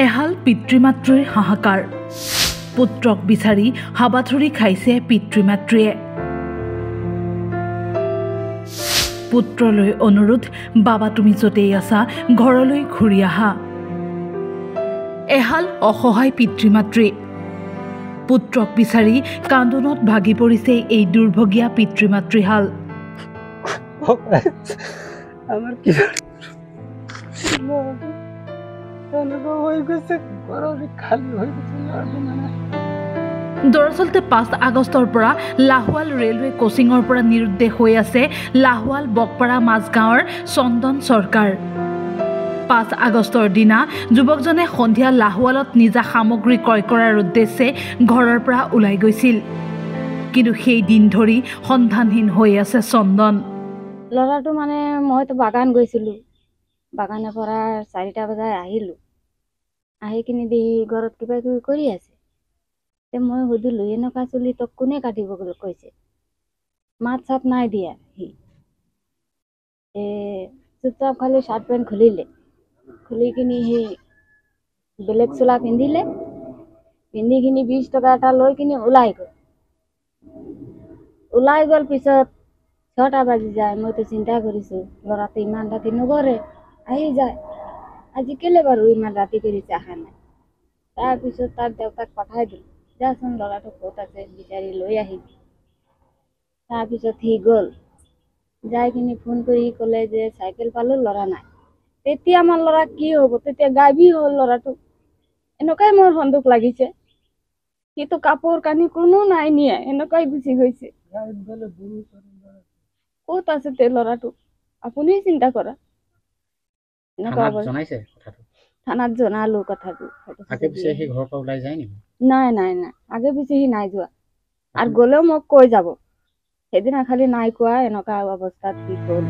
এহাল পিতৃ-মাতৃৰ হাহাকাৰ পুত্ৰক বিচাৰি হাবাথুৰি খাইছে পিতৃ-মাতৃয়ে পুত্ৰলৈ অনুৰোধ বাবা তুমি যতেই আছা ঘৰলৈ ঘূৰি আহা এহাল অসহায় পিতৃ-মাতৃ পুত্ৰক বিচাৰি কান্দোনত ভাগি পৰিছে এই দুৰ্ভগীয়া পিতৃ-মাতৃহাল আমাৰ কি দৰাচলতে 5 আগষ্টৰ পৰা লাহোৱাল ৰেলৱে কোচিঙৰ পৰা নিৰুদ্দেশ হৈ আছে লাহোৱাল বকপাৰা মাজগাঁৱৰ চন্দন চৰকাৰ 5 আগষ্টৰ দিনা যুৱকজনে সন্ধিয়া লাহোৱালত নিজা সামগ্ৰী ক্ৰয় কৰাৰ উদ্দেশ্যে ঘৰৰ পৰা ওলাই গৈছিল কিন্তু সেই দিন ধৰি সন্ধানহীন হৈ আছে চন্দন ল'ৰাটো মানে মইতো বাগান গৈছিলোঁ বাগানৰ পৰা 4টা বজাত আহিলোঁ আহি কিনি দেখি ঘৰত কিবা কিবি কৰি আছে তে মই সুধিলোঁ এনেকুৱা চুলি তোক কোনে কাটিব কৈছে মাত চাত নাই দিয়া সি চুপচাপ খালি শাৰ্ট পেণ্ট খুলি কিনি সি বেলেগ চোলা পিন্ধি কিনি 20 টকা এটা লৈ কিনি ওলাই গ'ল পিছত 6টা বাজি যায় মইতো চিন্তা কৰিছোঁ ল'ৰাটো ইমান ৰাতি নগৰে আহি যায় আজি কেলে বাৰু ইমান ৰাতি কৰিছে অহা নাই তাৰপিছত তাৰ দেউতাক পঠাই দিলোঁ যাচোন ল'ৰাটো ক'ত আছে বিচাৰি লৈ আহিবি তাৰপিছত সি গ'ল যাই কিনি ফোন কৰি ক'লে যে চাইকেল পালোঁ ল'ৰা নাই তেতিয়া আমাৰ ল'ৰা কি হ'ব তেতিয়া গায়বী হ'ল ল'ৰাটো এনেকুৱাই মোৰ সন্দেহ লাগিছে সিটো কাপোৰ কানি কোনো নাই নিয়ে এনেকুৱাই গুচি গৈছে ক'ত আছে তে ল'ৰাটো আপুনি চিন্তা কৰা থানাত জনালো কথাটো নাই আগে পিছে সি নাই যোৱা আৰু গ'লেও মোক কৈ যাব সেইদিনা খালি নাই কোৱা এনেকুৱা অৱস্থাত কি হ'ল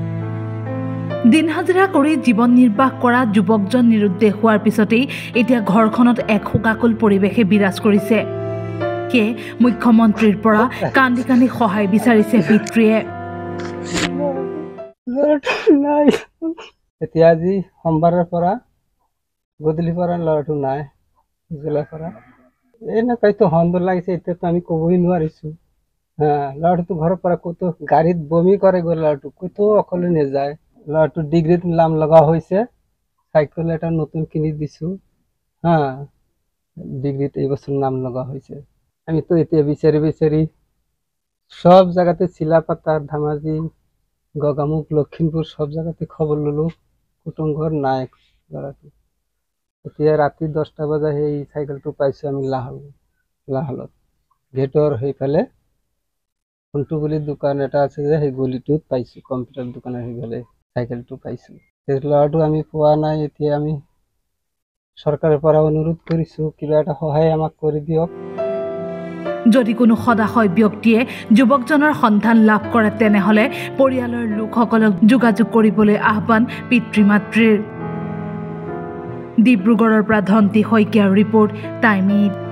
দিন হাজিৰা কৰি জীৱন নিৰ্বাহ কৰা যুৱকজন নিৰুদ্দেশ হোৱাৰ পিছতেই এতিয়া ঘৰখনত এক শোকাকুল পৰিৱেশে বিৰাজ কৰিছে কে মুখ্যমন্ত্ৰীৰ পৰা কান্দি কান্দি সহায় বিচাৰিছে পিতৃয়ে এতিয়া আজি সোমবাৰৰ পৰা গধূলিৰ পৰা ল'ৰাটো নাই জিলাৰ পৰা এনেকুৱাইতো সন্দেহ লাগিছে এতিয়াতো আমি ক'বই নোৱাৰিছোঁ ল'ৰাটো ঘৰৰ পৰা ক'তো গাড়ীত বমি কৰে গৈ ল'ৰাটো ক'তো অকলে নাযায় ল'ৰাটো ডিগ্ৰীত নাম লগা হৈছে চাইকেল এটা নতুন কিনি দিছোঁ ডিগ্ৰীত এইবছৰ নাম লগা হৈছে আমিতো এতিয়া বিচাৰি সব জায়গাতে চিলাপাতা ধেমাজি গগামুখ লখিমপুৰ সব জায়গাতে খবৰ ললো কুটুম ঘৰ নাই ল'ৰাটো এতিয়া ৰাতি 10টা বজাত সেই চাইকেলটো পাইছোঁ আমি লাহলত গেটৰ সেইফালে ফোনটো বুলি দোকান এটা আছে যে সেই গলিটোত পাইছোঁ কম্পিউটাৰ দোকানৰ সেইফালে চাইকেলটো পাইছোঁ সেই ল'ৰাটো আমি পোৱা নাই এতিয়া আমি চৰকাৰৰ পৰা অনুৰোধ কৰিছোঁ কিবা এটা সহায় আমাক কৰি দিয়ক যদি কোনো সদাশয় ব্যক্তিয়ে যুৱকজনৰ সন্ধান লাভ কৰে তেনেহলে পৰিয়ালৰ লোকসকলক যোগাযোগ কৰিবলৈ আহ্বান পিতৃ-মাতৃৰ ডিব্ৰুগড়ৰ পৰা ধন্তি শইকীয়াৰ ৰিপৰ্ট টাইম-8